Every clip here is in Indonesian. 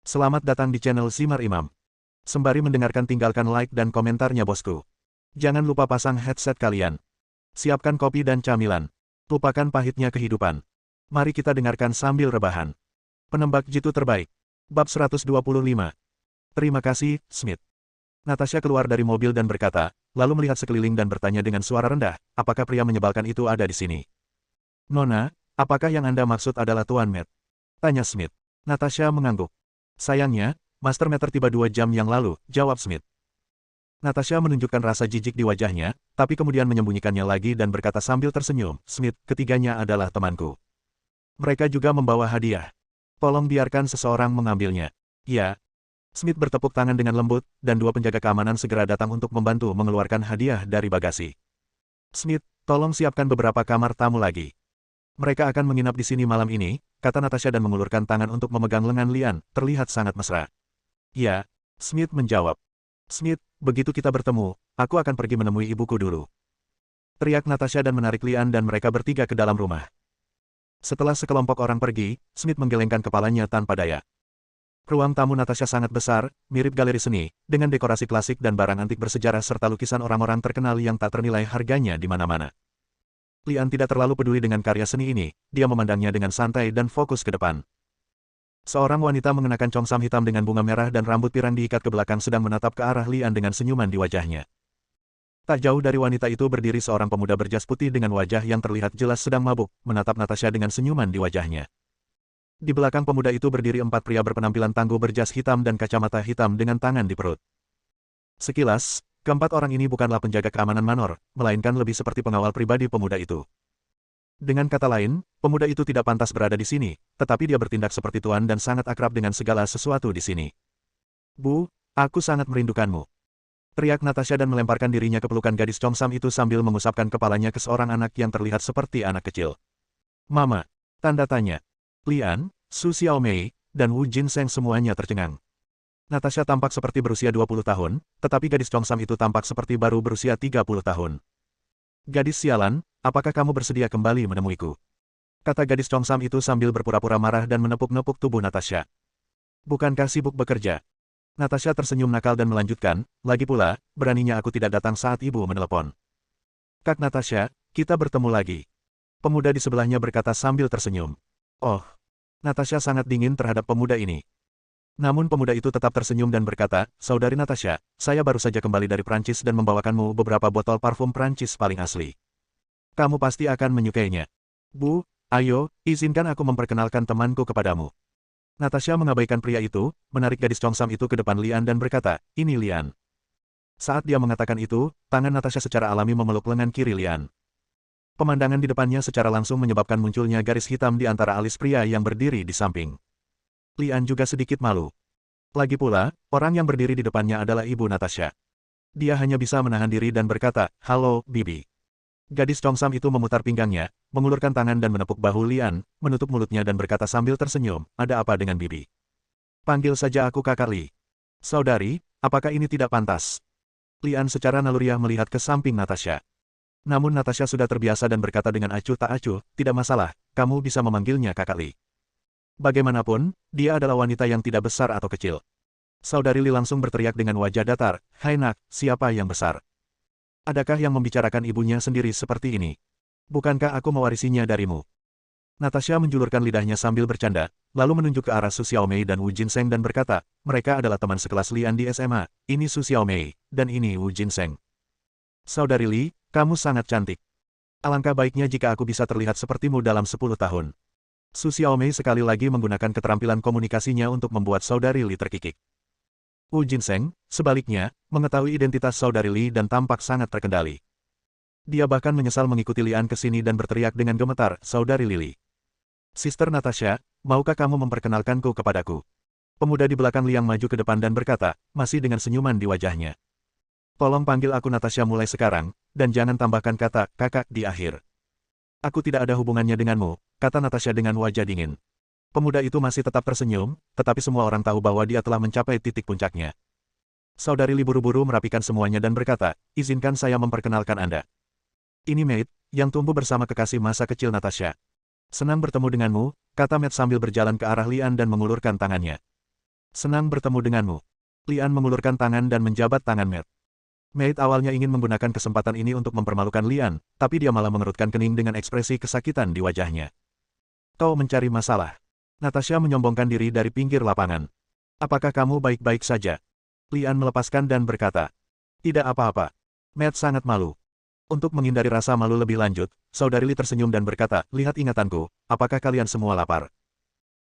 Selamat datang di channel Simar Imam. Sembari mendengarkan tinggalkan like dan komentarnya bosku. Jangan lupa pasang headset kalian. Siapkan kopi dan camilan. Lupakan pahitnya kehidupan. Mari kita dengarkan sambil rebahan. Penembak jitu terbaik. Bab 125. Terima kasih, Smith. Natasha keluar dari mobil dan berkata, lalu melihat sekeliling dan bertanya dengan suara rendah, apakah pria menyebalkan itu ada di sini? Nona, apakah yang Anda maksud adalah Tuan Matt? Tanya Smith. Natasha mengangguk. Sayangnya, Master Meter tiba 2 jam yang lalu, jawab Smith. Natasha menunjukkan rasa jijik di wajahnya, tapi kemudian menyembunyikannya lagi dan berkata sambil tersenyum, Smith, ketiganya adalah temanku. Mereka juga membawa hadiah. Tolong biarkan seseorang mengambilnya. Ya. Smith bertepuk tangan dengan lembut, dan dua penjaga keamanan segera datang untuk membantu mengeluarkan hadiah dari bagasi. Smith, tolong siapkan beberapa kamar tamu lagi. Mereka akan menginap di sini malam ini, kata Natasha dan mengulurkan tangan untuk memegang lengan Lian, terlihat sangat mesra. Ya, Smith menjawab. Smith, begitu kita bertemu, aku akan pergi menemui ibuku dulu. Teriak Natasha dan menarik Lian dan mereka bertiga ke dalam rumah. Setelah sekelompok orang pergi, Smith menggelengkan kepalanya tanpa daya. Ruang tamu Natasha sangat besar, mirip galeri seni, dengan dekorasi klasik dan barang antik bersejarah serta lukisan orang-orang terkenal yang tak ternilai harganya di mana-mana. Lian tidak terlalu peduli dengan karya seni ini, dia memandangnya dengan santai dan fokus ke depan. Seorang wanita mengenakan congsam hitam dengan bunga merah dan rambut pirang diikat ke belakang sedang menatap ke arah Lian dengan senyuman di wajahnya. Tak jauh dari wanita itu berdiri seorang pemuda berjas putih dengan wajah yang terlihat jelas sedang mabuk, menatap Natasha dengan senyuman di wajahnya. Di belakang pemuda itu berdiri 4 pria berpenampilan tangguh berjas hitam dan kacamata hitam dengan tangan di perut. Sekilas, keempat orang ini bukanlah penjaga keamanan Manor, melainkan lebih seperti pengawal pribadi pemuda itu. Dengan kata lain, pemuda itu tidak pantas berada di sini, tetapi dia bertindak seperti tuan dan sangat akrab dengan segala sesuatu di sini. Bu, aku sangat merindukanmu. Teriak Natasha dan melemparkan dirinya ke pelukan gadis congsam itu sambil mengusapkan kepalanya ke seorang anak yang terlihat seperti anak kecil. Mama, tanda tanya. Lian, Su Xiaomei, dan Wu Jinseng semuanya tercengang. Natasha tampak seperti berusia 20 tahun, tetapi gadis congsam itu tampak seperti baru berusia 30 tahun. Gadis sialan, apakah kamu bersedia kembali menemuiku? Kata gadis congsam itu sambil berpura-pura marah dan menepuk-nepuk tubuh Natasha. Bukankah sibuk bekerja? Natasha tersenyum nakal dan melanjutkan, lagi pula, beraninya aku tidak datang saat ibu menelepon. Kak Natasha, kita bertemu lagi. Pemuda di sebelahnya berkata sambil tersenyum. Oh, Natasha sangat dingin terhadap pemuda ini. Namun pemuda itu tetap tersenyum dan berkata, Saudari Natasha, saya baru saja kembali dari Prancis dan membawakanmu beberapa botol parfum Prancis paling asli. Kamu pasti akan menyukainya. Bu, ayo, izinkan aku memperkenalkan temanku kepadamu. Natasha mengabaikan pria itu, menarik gadis congsam itu ke depan Lian dan berkata, ini Lian. Saat dia mengatakan itu, tangan Natasha secara alami memeluk lengan kiri Lian. Pemandangan di depannya secara langsung menyebabkan munculnya garis hitam di antara alis pria yang berdiri di samping. Lian juga sedikit malu. Lagi pula, orang yang berdiri di depannya adalah ibu Natasha. Dia hanya bisa menahan diri dan berkata, halo, Bibi. Gadis congsam itu memutar pinggangnya, mengulurkan tangan dan menepuk bahu Lian, menutup mulutnya dan berkata sambil tersenyum, ada apa dengan Bibi? Panggil saja aku Kakak Li. Saudari, apakah ini tidak pantas? Lian secara naluriah melihat ke samping Natasha. Namun Natasha sudah terbiasa dan berkata dengan acuh tak acuh, tidak masalah, kamu bisa memanggilnya Kakak Li. Bagaimanapun, dia adalah wanita yang tidak besar atau kecil. Saudari Li langsung berteriak dengan wajah datar, hai nak, siapa yang besar? Adakah yang membicarakan ibunya sendiri seperti ini? Bukankah aku mewarisinya darimu? Natasha menjulurkan lidahnya sambil bercanda, lalu menunjuk ke arah Su Xiaomei dan Wu Jinseng dan berkata, mereka adalah teman sekelas Lian di SMA, ini Su Xiaomei, dan ini Wu Jinseng. Saudari Li, kamu sangat cantik. Alangkah baiknya jika aku bisa terlihat sepertimu dalam 10 tahun. Su Xiaomei sekali lagi menggunakan keterampilan komunikasinya untuk membuat saudari Li terkikik. Wu Jinseng, sebaliknya, mengetahui identitas saudari Li dan tampak sangat terkendali. Dia bahkan menyesal mengikuti Lian ke sini dan berteriak dengan gemetar, saudari Lili. Sister Natasha, maukah kamu memperkenalkanku kepadaku? Pemuda di belakang Liang maju ke depan dan berkata, masih dengan senyuman di wajahnya. Tolong panggil aku Natasha mulai sekarang, dan jangan tambahkan kata kakak di akhir. Aku tidak ada hubungannya denganmu, kata Natasha dengan wajah dingin. Pemuda itu masih tetap tersenyum, tetapi semua orang tahu bahwa dia telah mencapai titik puncaknya. Saudari Li buru-buru merapikan semuanya dan berkata, izinkan saya memperkenalkan Anda. Ini Maid, yang tumbuh bersama kekasih masa kecil Natasha. Senang bertemu denganmu, kata Maid sambil berjalan ke arah Lian dan mengulurkan tangannya. Senang bertemu denganmu. Lian mengulurkan tangan dan menjabat tangan Matt. Matt awalnya ingin menggunakan kesempatan ini untuk mempermalukan Lian, tapi dia malah mengerutkan kening dengan ekspresi kesakitan di wajahnya. Kau mencari masalah. Natasha menyombongkan diri dari pinggir lapangan. Apakah kamu baik-baik saja? Lian melepaskan dan berkata. Tidak apa-apa. Matt sangat malu. Untuk menghindari rasa malu lebih lanjut, saudari Li tersenyum dan berkata, lihat ingatanku, apakah kalian semua lapar?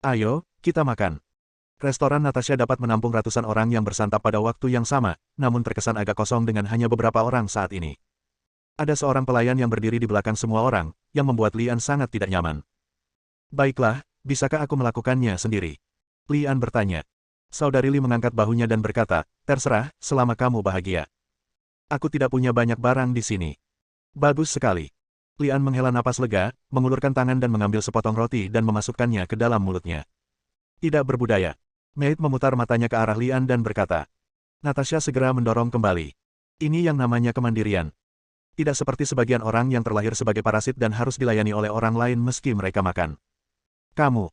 Ayo, kita makan. Restoran Natasha dapat menampung ratusan orang yang bersantap pada waktu yang sama, namun terkesan agak kosong dengan hanya beberapa orang saat ini. Ada seorang pelayan yang berdiri di belakang semua orang, yang membuat Lian sangat tidak nyaman. Baiklah, bisakah aku melakukannya sendiri? Lian bertanya. Saudari Li mengangkat bahunya dan berkata, terserah, selama kamu bahagia. Aku tidak punya banyak barang di sini. Bagus sekali. Lian menghela napas lega, mengulurkan tangan dan mengambil sepotong roti dan memasukkannya ke dalam mulutnya. Tidak berbudaya. Maid memutar matanya ke arah Lian dan berkata. Natasha segera mendorong kembali. Ini yang namanya kemandirian. Tidak seperti sebagian orang yang terlahir sebagai parasit dan harus dilayani oleh orang lain meski mereka makan. Kamu.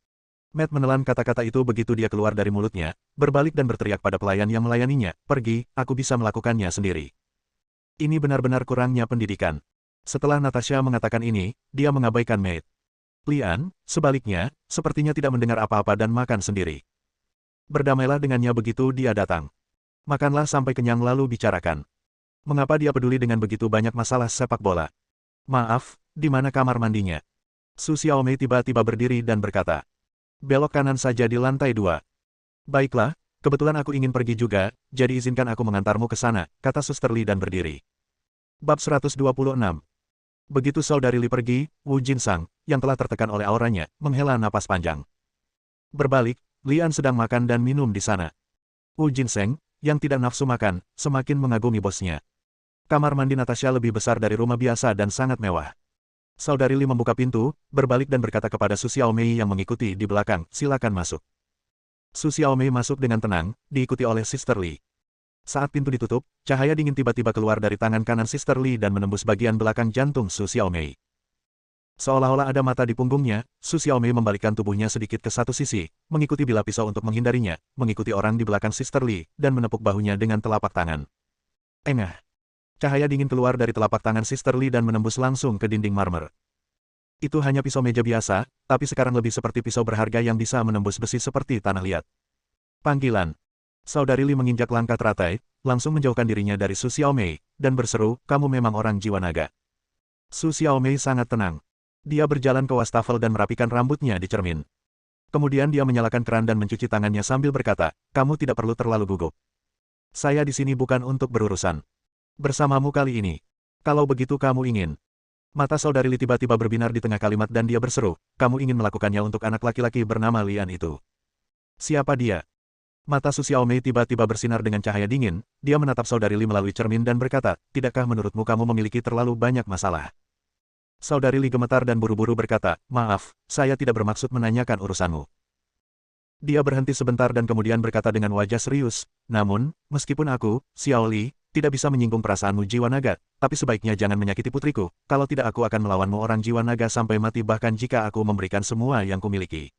Matt menelan kata-kata itu begitu dia keluar dari mulutnya, berbalik dan berteriak pada pelayan yang melayaninya, pergi, aku bisa melakukannya sendiri. Ini benar-benar kurangnya pendidikan. Setelah Natasha mengatakan ini, dia mengabaikan Maid. Lian, sebaliknya, sepertinya tidak mendengar apa-apa dan makan sendiri. Berdamailah dengannya begitu dia datang. Makanlah sampai kenyang lalu bicarakan. Mengapa dia peduli dengan begitu banyak masalah sepak bola? Maaf, di mana kamar mandinya? Su Xiaomei tiba-tiba berdiri dan berkata. Belok kanan saja di lantai 2. Baiklah, kebetulan aku ingin pergi juga, jadi izinkan aku mengantarmu ke sana, kata Suster Li dan berdiri. Bab 126. Begitu saudari Li pergi, Wu Jinsang, yang telah tertekan oleh auranya, menghela napas panjang. Berbalik, Lian sedang makan dan minum di sana. Wu Jinseng, yang tidak nafsu makan, semakin mengagumi bosnya. Kamar mandi Natasha lebih besar dari rumah biasa dan sangat mewah. Saudari Li membuka pintu, berbalik dan berkata kepada Su Xiaomei yang mengikuti di belakang, silakan masuk. Su Xiaomei masuk dengan tenang, diikuti oleh Sister Li. Saat pintu ditutup, cahaya dingin tiba-tiba keluar dari tangan kanan Sister Li dan menembus bagian belakang jantung Su Xiaomei. Seolah-olah ada mata di punggungnya, Su Xiaomei membalikkan tubuhnya sedikit ke satu sisi, mengikuti bilah pisau untuk menghindarinya, mengikuti orang di belakang Sister Li, dan menepuk bahunya dengan telapak tangan. Engah. Cahaya dingin keluar dari telapak tangan Sister Li dan menembus langsung ke dinding marmer. Itu hanya pisau meja biasa, tapi sekarang lebih seperti pisau berharga yang bisa menembus besi seperti tanah liat. Panggilan. Saudari Li menginjak langkah teratai, langsung menjauhkan dirinya dari Su Xiaomei, dan berseru, kamu memang orang jiwa naga. Su Xiaomei sangat tenang. Dia berjalan ke wastafel dan merapikan rambutnya di cermin. Kemudian dia menyalakan keran dan mencuci tangannya sambil berkata, kamu tidak perlu terlalu gugup. Saya di sini bukan untuk berurusan bersamamu kali ini. Kalau begitu kamu ingin. Mata saudari Li tiba-tiba berbinar di tengah kalimat dan dia berseru, kamu ingin melakukannya untuk anak laki-laki bernama Lian itu. Siapa dia? Mata Su Xiaomei tiba-tiba bersinar dengan cahaya dingin, dia menatap saudari Li melalui cermin dan berkata, tidakkah menurutmu kamu memiliki terlalu banyak masalah? Saudari Li gemetar dan buru-buru berkata, maaf, saya tidak bermaksud menanyakan urusanmu. Dia berhenti sebentar dan kemudian berkata dengan wajah serius, namun, meskipun aku, Xiao Li, tidak bisa menyinggung perasaanmu jiwa naga, tapi sebaiknya jangan menyakiti putriku, kalau tidak aku akan melawanmu orang jiwa naga sampai mati bahkan jika aku memberikan semua yang kumiliki.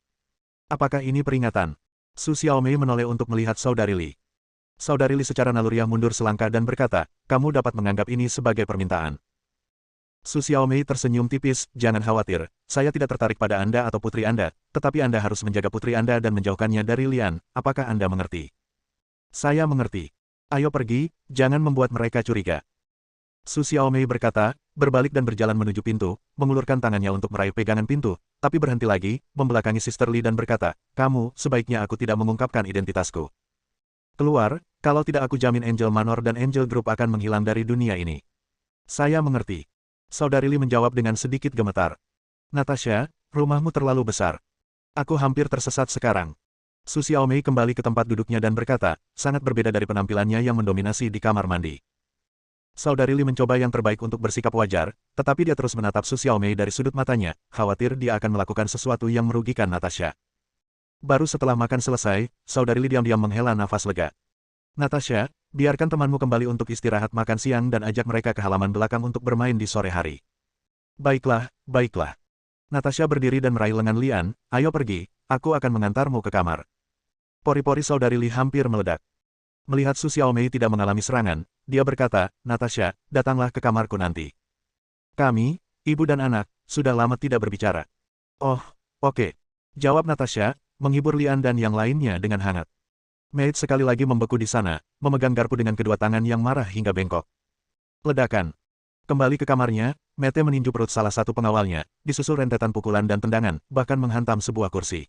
Apakah ini peringatan? Su Xiaomei menoleh untuk melihat saudari Li. Saudari Li secara naluriah mundur selangkah dan berkata, kamu dapat menganggap ini sebagai permintaan. Su Xiaomei tersenyum tipis, jangan khawatir, saya tidak tertarik pada Anda atau putri Anda, tetapi Anda harus menjaga putri Anda dan menjauhkannya dari Lian, apakah Anda mengerti? Saya mengerti. Ayo pergi, jangan membuat mereka curiga. Su Xiaomei berkata, berbalik dan berjalan menuju pintu, mengulurkan tangannya untuk meraih pegangan pintu, tapi berhenti lagi, membelakangi Sister Li dan berkata, kamu, sebaiknya aku tidak mengungkapkan identitasku. Keluar, kalau tidak aku jamin Angel Manor dan Angel Group akan menghilang dari dunia ini. Saya mengerti. Saudari Li menjawab dengan sedikit gemetar. Natasha, rumahmu terlalu besar. Aku hampir tersesat sekarang. Su Xiaomei kembali ke tempat duduknya dan berkata, sangat berbeda dari penampilannya yang mendominasi di kamar mandi. Saudari Li mencoba yang terbaik untuk bersikap wajar, tetapi dia terus menatap Su Xiaomei dari sudut matanya, khawatir dia akan melakukan sesuatu yang merugikan Natasha. Baru setelah makan selesai, saudari Li diam-diam menghela nafas lega. Natasha, biarkan temanmu kembali untuk istirahat makan siang dan ajak mereka ke halaman belakang untuk bermain di sore hari. Baiklah, baiklah. Natasha berdiri dan meraih lengan Lian, ayo pergi, aku akan mengantarmu ke kamar. Pori-pori saudari Li hampir meledak. Melihat Su Xiaomei tidak mengalami serangan, dia berkata, Natasha, datanglah ke kamarku nanti. Kami, ibu dan anak, sudah lama tidak berbicara. Oh, oke. Jawab Natasha, menghibur Lian dan yang lainnya dengan hangat. Maid sekali lagi membeku di sana, memegang garpu dengan kedua tangan yang marah hingga bengkok. Ledakan. Kembali ke kamarnya, Mete meninju perut salah satu pengawalnya, disusul rentetan pukulan dan tendangan, bahkan menghantam sebuah kursi.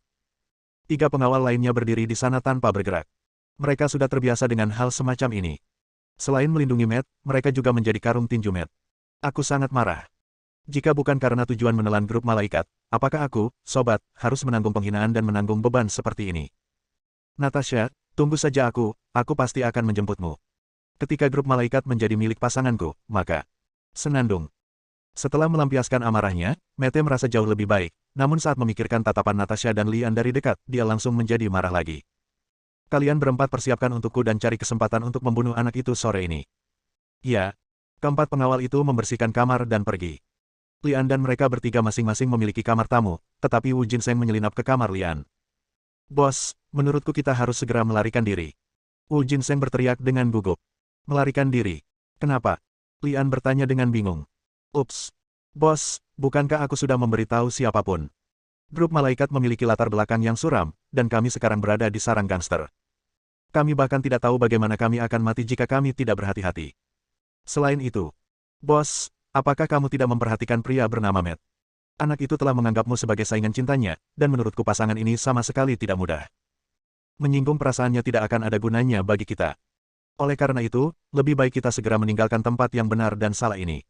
3 pengawal lainnya berdiri di sana tanpa bergerak. Mereka sudah terbiasa dengan hal semacam ini. Selain melindungi Matt, mereka juga menjadi karung tinju Matt. Aku sangat marah. Jika bukan karena tujuan menelan grup malaikat, apakah aku, sobat, harus menanggung penghinaan dan menanggung beban seperti ini? Natasha, tunggu saja aku pasti akan menjemputmu. Ketika grup malaikat menjadi milik pasanganku, maka... Senandung. Setelah melampiaskan amarahnya, Mete merasa jauh lebih baik, namun saat memikirkan tatapan Natasha dan Lian dari dekat, dia langsung menjadi marah lagi. Kalian berempat persiapkan untukku dan cari kesempatan untuk membunuh anak itu sore ini. Ya. Keempat pengawal itu membersihkan kamar dan pergi. Lian dan mereka bertiga masing-masing memiliki kamar tamu, tetapi Wu Jinseng menyelinap ke kamar Lian. Bos, menurutku kita harus segera melarikan diri. Wu Jinseng berteriak dengan gugup. Melarikan diri? Kenapa? Lian bertanya dengan bingung. Ups. Bos, bukankah aku sudah memberitahu siapapun? Grup malaikat memiliki latar belakang yang suram, dan kami sekarang berada di sarang gangster. Kami bahkan tidak tahu bagaimana kami akan mati jika kami tidak berhati-hati. Selain itu, bos, apakah kamu tidak memperhatikan pria bernama Matt? Anak itu telah menganggapmu sebagai saingan cintanya, dan menurutku pasangan ini sama sekali tidak mudah. Menyinggung perasaannya tidak akan ada gunanya bagi kita. Oleh karena itu, lebih baik kita segera meninggalkan tempat yang benar dan salah ini.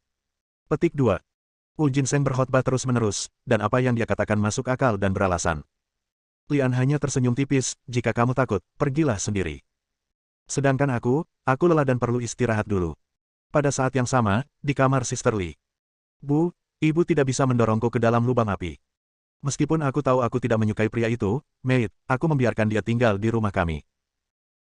Petik 2. Wu Jinseng berkhotbah terus-menerus, dan apa yang dia katakan masuk akal dan beralasan. Lian hanya tersenyum tipis, jika kamu takut, pergilah sendiri. Sedangkan aku lelah dan perlu istirahat dulu. Pada saat yang sama, di kamar Sister Li. Bu, ibu tidak bisa mendorongku ke dalam lubang api. Meskipun aku tahu aku tidak menyukai pria itu, Maid, aku membiarkan dia tinggal di rumah kami.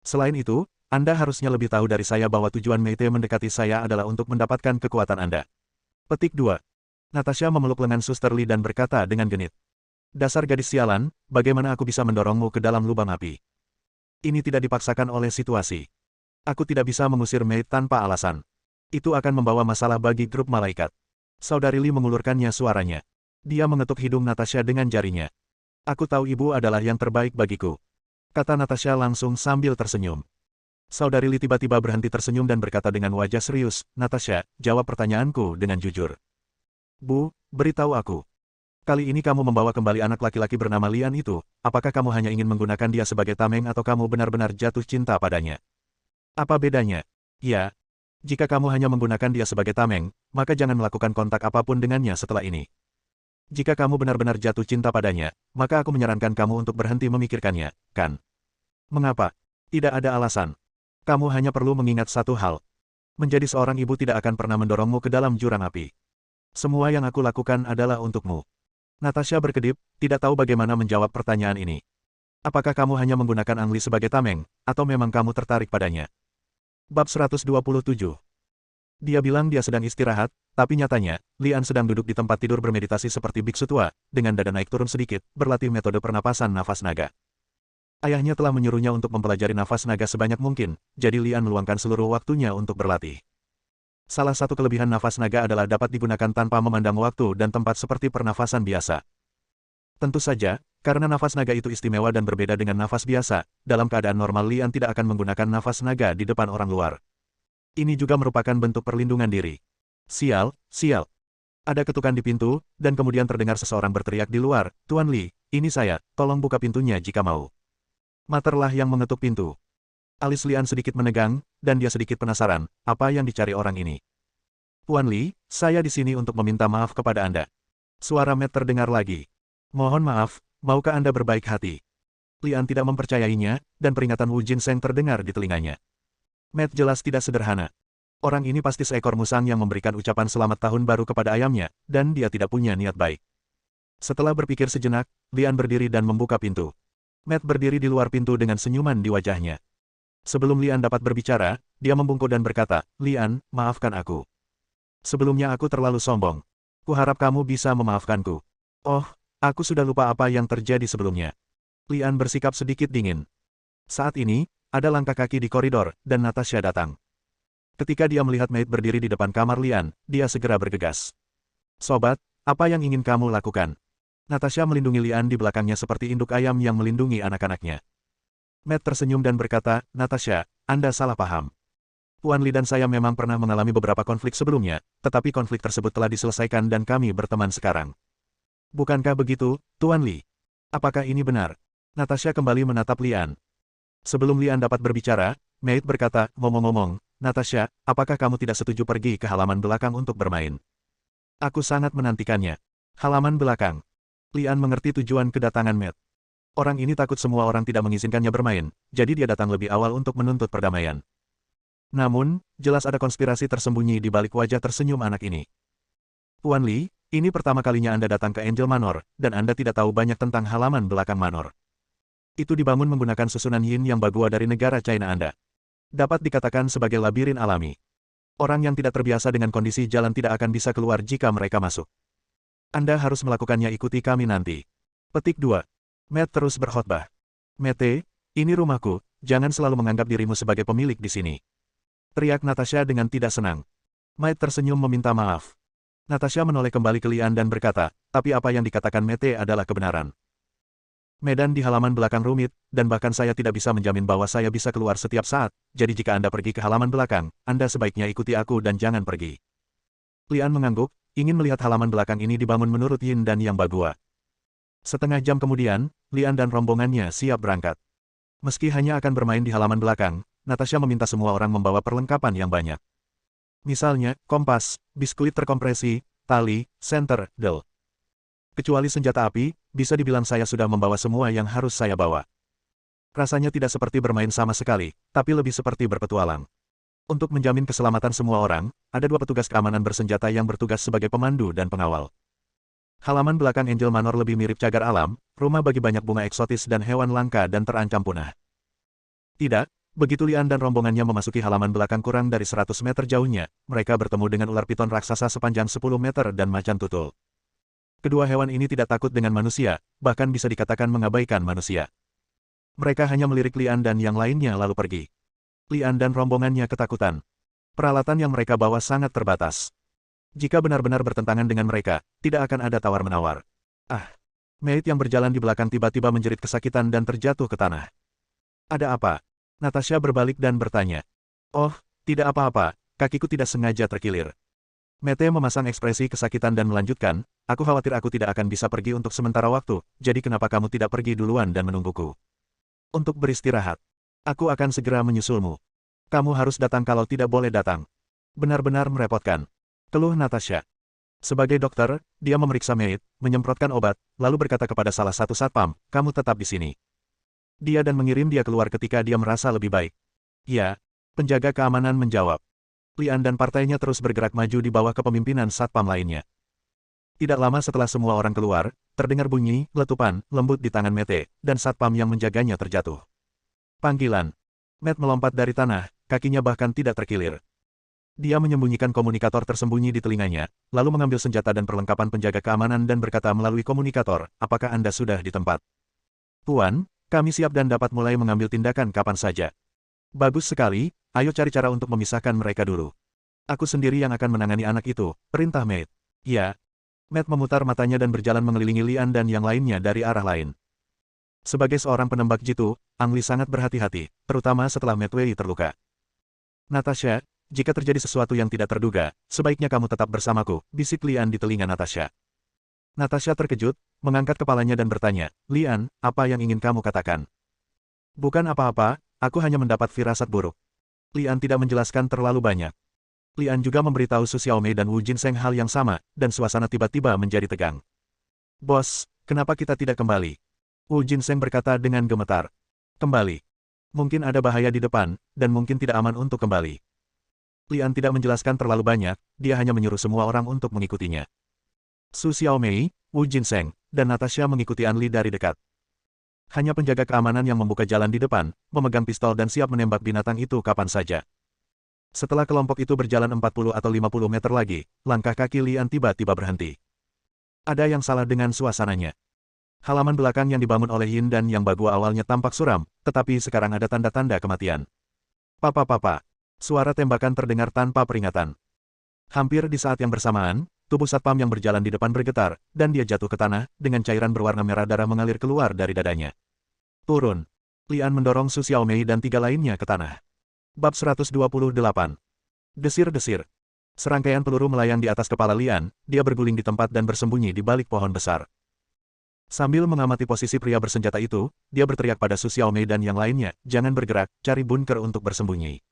Selain itu, Anda harusnya lebih tahu dari saya bahwa tujuan Meite mendekati saya adalah untuk mendapatkan kekuatan Anda. Petik 2. Natasha memeluk lengan Suster Lee dan berkata dengan genit. Dasar gadis sialan, bagaimana aku bisa mendorongmu ke dalam lubang api? Ini tidak dipaksakan oleh situasi. Aku tidak bisa mengusir Maid tanpa alasan. Itu akan membawa masalah bagi grup malaikat. Saudari Lee mengulurkannya suaranya. Dia mengetuk hidung Natasha dengan jarinya. Aku tahu ibu adalah yang terbaik bagiku. Kata Natasha langsung sambil tersenyum. Saudari Lee tiba-tiba berhenti tersenyum dan berkata dengan wajah serius, Natasha, jawab pertanyaanku dengan jujur. Bu, beritahu aku. Kali ini kamu membawa kembali anak laki-laki bernama Lian itu, apakah kamu hanya ingin menggunakan dia sebagai tameng atau kamu benar-benar jatuh cinta padanya? Apa bedanya? Ya. Jika kamu hanya menggunakan dia sebagai tameng, maka jangan melakukan kontak apapun dengannya setelah ini. Jika kamu benar-benar jatuh cinta padanya, maka aku menyarankan kamu untuk berhenti memikirkannya, kan? Mengapa? Tidak ada alasan. Kamu hanya perlu mengingat satu hal. Menjadi seorang ibu tidak akan pernah mendorongmu ke dalam jurang api. Semua yang aku lakukan adalah untukmu. Natasha berkedip, tidak tahu bagaimana menjawab pertanyaan ini. Apakah kamu hanya menggunakan Angli sebagai tameng, atau memang kamu tertarik padanya? Bab 127. Dia bilang dia sedang istirahat, tapi nyatanya, Lian sedang duduk di tempat tidur bermeditasi seperti biksu tua, dengan dada naik turun sedikit, berlatih metode pernapasan nafas naga. Ayahnya telah menyuruhnya untuk mempelajari nafas naga sebanyak mungkin, jadi Lian meluangkan seluruh waktunya untuk berlatih. Salah satu kelebihan nafas naga adalah dapat digunakan tanpa memandang waktu dan tempat seperti pernafasan biasa. Tentu saja, karena nafas naga itu istimewa dan berbeda dengan nafas biasa, dalam keadaan normal Lian tidak akan menggunakan nafas naga di depan orang luar. Ini juga merupakan bentuk perlindungan diri. Sial, sial. Ada ketukan di pintu, dan kemudian terdengar seseorang berteriak di luar, Tuan Li, ini saya, tolong buka pintunya jika mau. Materlah yang mengetuk pintu. Alis Lian sedikit menegang, dan dia sedikit penasaran, apa yang dicari orang ini. Tuan Li, saya di sini untuk meminta maaf kepada Anda. Suara Matt terdengar lagi. Mohon maaf, maukah Anda berbaik hati? Lian tidak mempercayainya, dan peringatan Wu Jinseng terdengar di telinganya. Matt jelas tidak sederhana. Orang ini pasti seekor musang yang memberikan ucapan selamat tahun baru kepada ayamnya, dan dia tidak punya niat baik. Setelah berpikir sejenak, Lian berdiri dan membuka pintu. Matt berdiri di luar pintu dengan senyuman di wajahnya. Sebelum Lian dapat berbicara, dia membungkuk dan berkata, Lian, maafkan aku. Sebelumnya aku terlalu sombong. Kuharap kamu bisa memaafkanku. Oh, aku sudah lupa apa yang terjadi sebelumnya. Lian bersikap sedikit dingin. Saat ini, ada langkah kaki di koridor, dan Natasha datang. Ketika dia melihat Maid berdiri di depan kamar Lian, dia segera bergegas. Sobat, apa yang ingin kamu lakukan? Natasha melindungi Lian di belakangnya seperti induk ayam yang melindungi anak-anaknya. Maid tersenyum dan berkata, Natasha, Anda salah paham. Tuan Li dan saya memang pernah mengalami beberapa konflik sebelumnya, tetapi konflik tersebut telah diselesaikan dan kami berteman sekarang. Bukankah begitu, Tuan Li? Apakah ini benar? Natasha kembali menatap Lian. Sebelum Lian dapat berbicara, Maid berkata, ngomong-ngomong, Natasha, apakah kamu tidak setuju pergi ke halaman belakang untuk bermain? Aku sangat menantikannya. Halaman belakang. Lian mengerti tujuan kedatangan Maid. Orang ini takut semua orang tidak mengizinkannya bermain, jadi dia datang lebih awal untuk menuntut perdamaian. Namun, jelas ada konspirasi tersembunyi di balik wajah tersenyum anak ini. Tuan Li, ini pertama kalinya Anda datang ke Angel Manor, dan Anda tidak tahu banyak tentang halaman belakang Manor. Itu dibangun menggunakan susunan yin yang bagua dari negara China Anda. Dapat dikatakan sebagai labirin alami. Orang yang tidak terbiasa dengan kondisi jalan tidak akan bisa keluar jika mereka masuk. Anda harus melakukannya, ikuti kami nanti. Petik 2. Matt terus berkhotbah. Mete, ini rumahku, jangan selalu menganggap dirimu sebagai pemilik di sini. Teriak Natasha dengan tidak senang. Matt tersenyum meminta maaf. Natasha menoleh kembali ke Lian dan berkata, tapi apa yang dikatakan Mete adalah kebenaran. Medan di halaman belakang rumit, dan bahkan saya tidak bisa menjamin bahwa saya bisa keluar setiap saat, jadi jika Anda pergi ke halaman belakang, Anda sebaiknya ikuti aku dan jangan pergi. Lian mengangguk, ingin melihat halaman belakang ini dibangun menurut Yin dan Yang Bagua. Setengah jam kemudian, Lian dan rombongannya siap berangkat. Meski hanya akan bermain di halaman belakang, Natasha meminta semua orang membawa perlengkapan yang banyak. Misalnya, kompas, biskuit terkompresi, tali, senter, del. Kecuali senjata api, bisa dibilang saya sudah membawa semua yang harus saya bawa. Rasanya tidak seperti bermain sama sekali, tapi lebih seperti berpetualang. Untuk menjamin keselamatan semua orang, ada 2 petugas keamanan bersenjata yang bertugas sebagai pemandu dan pengawal. Halaman belakang Angel Manor lebih mirip cagar alam, rumah bagi banyak bunga eksotis dan hewan langka dan terancam punah. Tidak, begitu Lian dan rombongannya memasuki halaman belakang kurang dari 100 meter jauhnya, mereka bertemu dengan ular piton raksasa sepanjang 10 meter dan macan tutul. Kedua hewan ini tidak takut dengan manusia, bahkan bisa dikatakan mengabaikan manusia. Mereka hanya melirik Lian dan yang lainnya lalu pergi. Lian dan rombongannya ketakutan. Peralatan yang mereka bawa sangat terbatas. Jika benar-benar bertentangan dengan mereka, tidak akan ada tawar-menawar. Ah! Maid yang berjalan di belakang tiba-tiba menjerit kesakitan dan terjatuh ke tanah. Ada apa? Natasha berbalik dan bertanya. Oh, tidak apa-apa, kakiku tidak sengaja terkilir. Mete memasang ekspresi kesakitan dan melanjutkan, aku khawatir aku tidak akan bisa pergi untuk sementara waktu, jadi kenapa kamu tidak pergi duluan dan menungguku? Untuk beristirahat. Aku akan segera menyusulmu. Kamu harus datang kalau tidak boleh datang. Benar-benar merepotkan. Keluh Natasha. Sebagai dokter, dia memeriksa Maid, menyemprotkan obat, lalu berkata kepada salah satu satpam, kamu tetap di sini. Dia dan mengirim dia keluar ketika dia merasa lebih baik. Ya, penjaga keamanan menjawab. Lian dan partainya terus bergerak maju di bawah kepemimpinan satpam lainnya. Tidak lama setelah semua orang keluar, terdengar bunyi, letupan, lembut di tangan Mete, dan satpam yang menjaganya terjatuh. Panggilan. Matt melompat dari tanah, kakinya bahkan tidak terkilir. Dia menyembunyikan komunikator tersembunyi di telinganya, lalu mengambil senjata dan perlengkapan penjaga keamanan dan berkata melalui komunikator, apakah Anda sudah di tempat? Tuan, kami siap dan dapat mulai mengambil tindakan kapan saja. Bagus sekali, ayo cari cara untuk memisahkan mereka dulu. Aku sendiri yang akan menangani anak itu, perintah Maid. Ya. Matt memutar matanya dan berjalan mengelilingi Lian dan yang lainnya dari arah lain. Sebagai seorang penembak jitu, Ang Li sangat berhati-hati, terutama setelah Matt Wei terluka. Natasha, jika terjadi sesuatu yang tidak terduga, sebaiknya kamu tetap bersamaku, bisik Lian di telinga Natasha. Natasha terkejut, mengangkat kepalanya dan bertanya, Lian, apa yang ingin kamu katakan? Bukan apa-apa, aku hanya mendapat firasat buruk. Lian tidak menjelaskan terlalu banyak. Lian juga memberitahu Su Xiaomei dan Wu Jinseng hal yang sama, dan suasana tiba-tiba menjadi tegang. Bos, kenapa kita tidak kembali? Wu Jinseng berkata dengan gemetar. Kembali. Mungkin ada bahaya di depan, dan mungkin tidak aman untuk kembali. Lian tidak menjelaskan terlalu banyak, dia hanya menyuruh semua orang untuk mengikutinya. Su Xiaomei, Wu Jinseng, dan Natasha mengikuti An Li dari dekat. Hanya penjaga keamanan yang membuka jalan di depan, memegang pistol dan siap menembak binatang itu kapan saja. Setelah kelompok itu berjalan 40 atau 50 meter lagi, langkah kaki Lian tiba-tiba berhenti. Ada yang salah dengan suasananya. Halaman belakang yang dibangun oleh Yin dan Yang Bagua awalnya tampak suram, tetapi sekarang ada tanda-tanda kematian. Papa. Suara tembakan terdengar tanpa peringatan. Hampir di saat yang bersamaan, tubuh satpam yang berjalan di depan bergetar, dan dia jatuh ke tanah, dengan cairan berwarna merah darah mengalir keluar dari dadanya. Turun. Lian mendorong Su Xiaomei dan 3 lainnya ke tanah. Bab 128. Desir-desir. Serangkaian peluru melayang di atas kepala Lian, dia berguling di tempat dan bersembunyi di balik pohon besar. Sambil mengamati posisi pria bersenjata itu, dia berteriak pada Su Xiaomei dan yang lainnya, jangan bergerak, cari bunker untuk bersembunyi.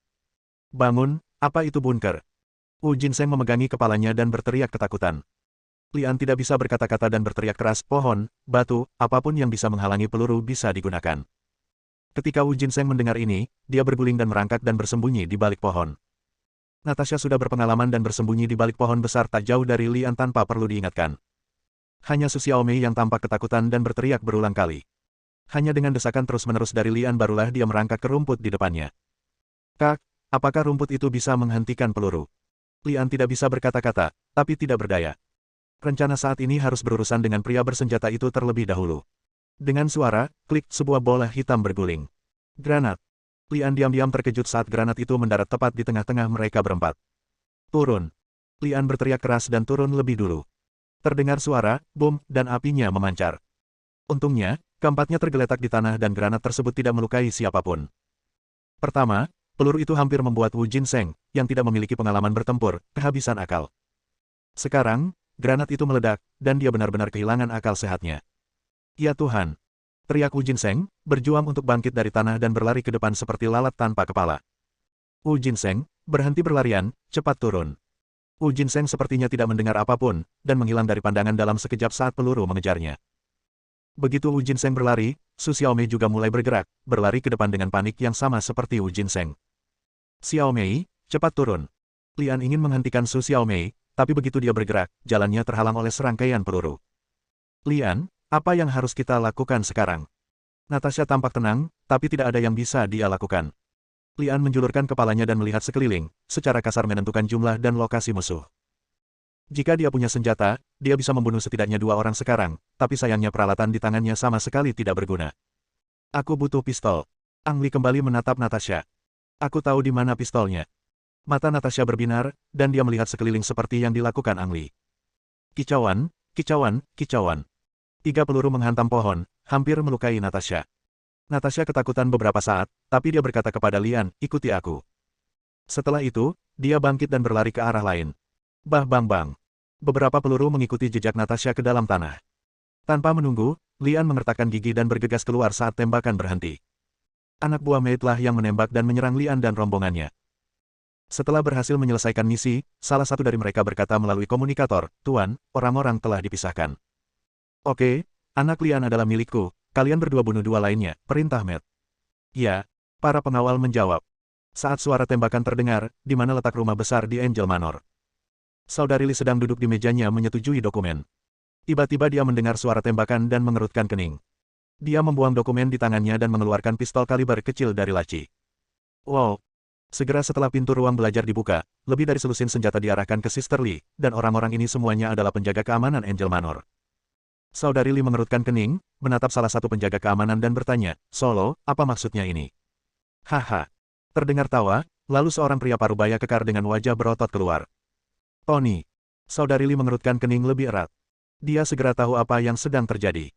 Bangun, apa itu bunker? Wu Jinseng memegangi kepalanya dan berteriak ketakutan. Lian tidak bisa berkata-kata dan berteriak keras, pohon, batu, apapun yang bisa menghalangi peluru bisa digunakan. Ketika Wu Jinseng mendengar ini, dia berguling dan merangkak dan bersembunyi di balik pohon. Natasha sudah berpengalaman dan bersembunyi di balik pohon besar tak jauh dari Lian tanpa perlu diingatkan. Hanya Su Xiaomei yang tampak ketakutan dan berteriak berulang kali. Hanya dengan desakan terus-menerus dari Lian barulah dia merangkak ke rumput di depannya. Kak, apakah rumput itu bisa menghentikan peluru? Lian tidak bisa berkata-kata, tapi tidak berdaya. Rencana saat ini harus berurusan dengan pria bersenjata itu terlebih dahulu. Dengan suara, klik, sebuah bola hitam berguling. Granat. Lian diam-diam terkejut saat granat itu mendarat tepat di tengah-tengah mereka berempat. Turun. Lian berteriak keras dan turun lebih dulu. Terdengar suara, bom, dan apinya memancar. Untungnya, keempatnya tergeletak di tanah dan granat tersebut tidak melukai siapapun. Pertama, peluru itu hampir membuat Wu Jinseng, yang tidak memiliki pengalaman bertempur, kehabisan akal. Sekarang, granat itu meledak, dan dia benar-benar kehilangan akal sehatnya. Ya Tuhan! Teriak Wu Jinseng, berjuang untuk bangkit dari tanah dan berlari ke depan seperti lalat tanpa kepala. Wu Jinseng, berhenti berlarian, cepat turun. Wu Jinseng sepertinya tidak mendengar apapun, dan menghilang dari pandangan dalam sekejap saat peluru mengejarnya. Begitu Wu Jinseng berlari, Su Xiaomei juga mulai bergerak, berlari ke depan dengan panik yang sama seperti Wu Jinseng. Xiaomei, cepat turun. Lian ingin menghentikan Su Xiaomei, tapi begitu dia bergerak, jalannya terhalang oleh serangkaian peluru. Lian, apa yang harus kita lakukan sekarang? Natasha tampak tenang, tapi tidak ada yang bisa dia lakukan. Lian menjulurkan kepalanya dan melihat sekeliling, secara kasar menentukan jumlah dan lokasi musuh. Jika dia punya senjata, dia bisa membunuh setidaknya 2 orang sekarang, tapi sayangnya peralatan di tangannya sama sekali tidak berguna. Aku butuh pistol. Ang Li kembali menatap Natasha. Aku tahu di mana pistolnya. Mata Natasha berbinar, dan dia melihat sekeliling seperti yang dilakukan Ang Li. Kicauan, kicauan, kicauan. 3 peluru menghantam pohon, hampir melukai Natasha. Natasha ketakutan beberapa saat, tapi dia berkata kepada Lian, ikuti aku. Setelah itu, dia bangkit dan berlari ke arah lain. Bang. Beberapa peluru mengikuti jejak Natasha ke dalam tanah. Tanpa menunggu, Lian mengertakkan gigi dan bergegas keluar saat tembakan berhenti. Anak buah Maidlah yang menembak dan menyerang Lian dan rombongannya. Setelah berhasil menyelesaikan misi, salah satu dari mereka berkata melalui komunikator, Tuan, orang-orang telah dipisahkan. Oke, anak Lian adalah milikku. Kalian berdua bunuh 2 lainnya, perintah Matt. Ya, para pengawal menjawab. Saat suara tembakan terdengar, di mana letak rumah besar di Angel Manor. Saudari Li sedang duduk di mejanya menyetujui dokumen. Tiba-tiba dia mendengar suara tembakan dan mengerutkan kening. Dia membuang dokumen di tangannya dan mengeluarkan pistol kaliber kecil dari laci. Wow! Segera setelah pintu ruang belajar dibuka, lebih dari selusin senjata diarahkan ke Sister Li, dan orang-orang ini semuanya adalah penjaga keamanan Angel Manor. Saudari Li mengerutkan kening, menatap salah satu penjaga keamanan dan bertanya, Solo, apa maksudnya ini? Haha. Terdengar tawa, lalu seorang pria parubaya kekar dengan wajah berotot keluar. Tony. Saudari Li mengerutkan kening lebih erat. Dia segera tahu apa yang sedang terjadi.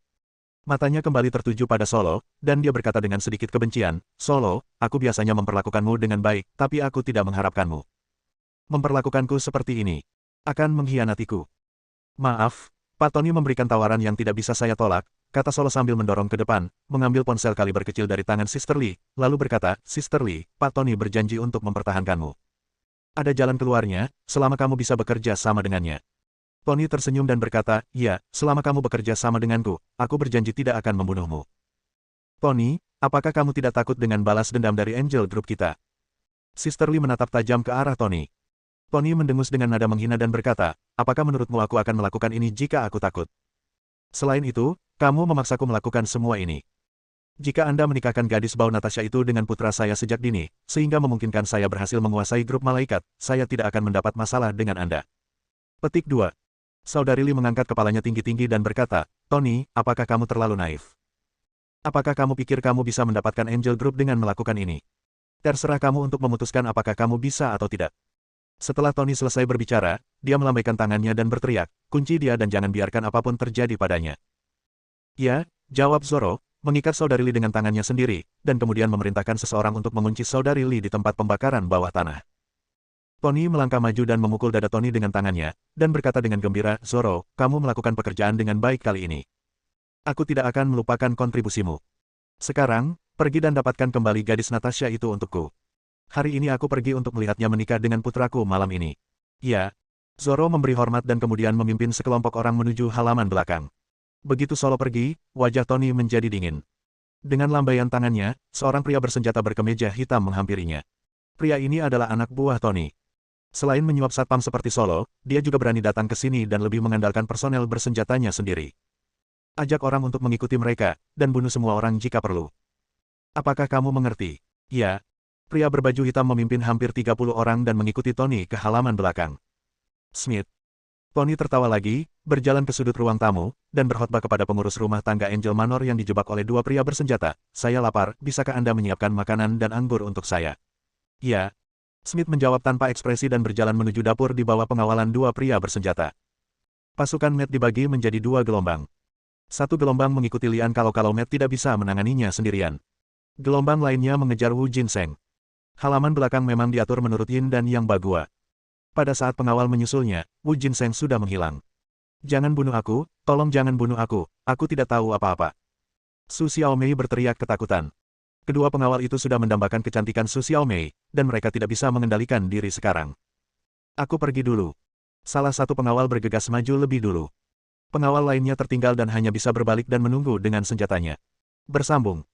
Matanya kembali tertuju pada Solo, dan dia berkata dengan sedikit kebencian, Solo, aku biasanya memperlakukanmu dengan baik, tapi aku tidak mengharapkanmu. Memperlakukanku seperti ini. Akan mengkhianatiku. Maaf. Pak Tony memberikan tawaran yang tidak bisa saya tolak, kata Solo sambil mendorong ke depan, mengambil ponsel kaliber kecil dari tangan Sister Li, lalu berkata, Sister Li, Pak Tony berjanji untuk mempertahankanmu. Ada jalan keluarnya, selama kamu bisa bekerja sama dengannya. Tony tersenyum dan berkata, ya, selama kamu bekerja sama denganku, aku berjanji tidak akan membunuhmu. Tony, apakah kamu tidak takut dengan balas dendam dari Angel Group kita? Sister Li menatap tajam ke arah Tony. Tony mendengus dengan nada menghina dan berkata, apakah menurutmu aku akan melakukan ini jika aku takut? Selain itu, kamu memaksaku melakukan semua ini. Jika Anda menikahkan gadis bau Natasha itu dengan putra saya sejak dini, sehingga memungkinkan saya berhasil menguasai grup malaikat, saya tidak akan mendapat masalah dengan Anda. Petik 2. Saudari Lee mengangkat kepalanya tinggi-tinggi dan berkata, Tony, apakah kamu terlalu naif? Apakah kamu pikir kamu bisa mendapatkan Angel Group dengan melakukan ini? Terserah kamu untuk memutuskan apakah kamu bisa atau tidak. Setelah Tony selesai berbicara, dia melambaikan tangannya dan berteriak, kunci dia dan jangan biarkan apapun terjadi padanya. Ya, jawab Zoro, mengikat saudari Lee dengan tangannya sendiri, dan kemudian memerintahkan seseorang untuk mengunci saudari Lee di tempat pembakaran bawah tanah. Tony melangkah maju dan memukul dada Tony dengan tangannya, dan berkata dengan gembira, Zoro, kamu melakukan pekerjaan dengan baik kali ini. Aku tidak akan melupakan kontribusimu. Sekarang, pergi dan dapatkan kembali gadis Natasha itu untukku. Hari ini aku pergi untuk melihatnya menikah dengan putraku malam ini. Ya. Zoro memberi hormat dan kemudian memimpin sekelompok orang menuju halaman belakang. Begitu Solo pergi, wajah Tony menjadi dingin. Dengan lambaian tangannya, seorang pria bersenjata berkemeja hitam menghampirinya. Pria ini adalah anak buah Tony. Selain menyuap satpam seperti Solo, dia juga berani datang ke sini dan lebih mengandalkan personel bersenjatanya sendiri. Ajak orang untuk mengikuti mereka, dan bunuh semua orang jika perlu. Apakah kamu mengerti? Ya. Pria berbaju hitam memimpin hampir 30 orang dan mengikuti Tony ke halaman belakang. Smith. Tony tertawa lagi, berjalan ke sudut ruang tamu, dan berkhotbah kepada pengurus rumah tangga Angel Manor yang dijebak oleh dua pria bersenjata. Saya lapar, bisakah Anda menyiapkan makanan dan anggur untuk saya? Ya. Smith menjawab tanpa ekspresi dan berjalan menuju dapur di bawah pengawalan dua pria bersenjata. Pasukan Matt dibagi menjadi dua gelombang. Satu gelombang mengikuti Lian kalau Matt tidak bisa menanganinya sendirian. Gelombang lainnya mengejar Wu Jinseng. Halaman belakang memang diatur menurut Yin dan Yang Bagua. Pada saat pengawal menyusulnya, Wu Jinseng sudah menghilang. Jangan bunuh aku, tolong jangan bunuh aku tidak tahu apa-apa. Su Xiaomei berteriak ketakutan. Kedua pengawal itu sudah mendambakan kecantikan Su Xiaomei, dan mereka tidak bisa mengendalikan diri sekarang. Aku pergi dulu. Salah satu pengawal bergegas maju lebih dulu. Pengawal lainnya tertinggal dan hanya bisa berbalik dan menunggu dengan senjatanya. Bersambung.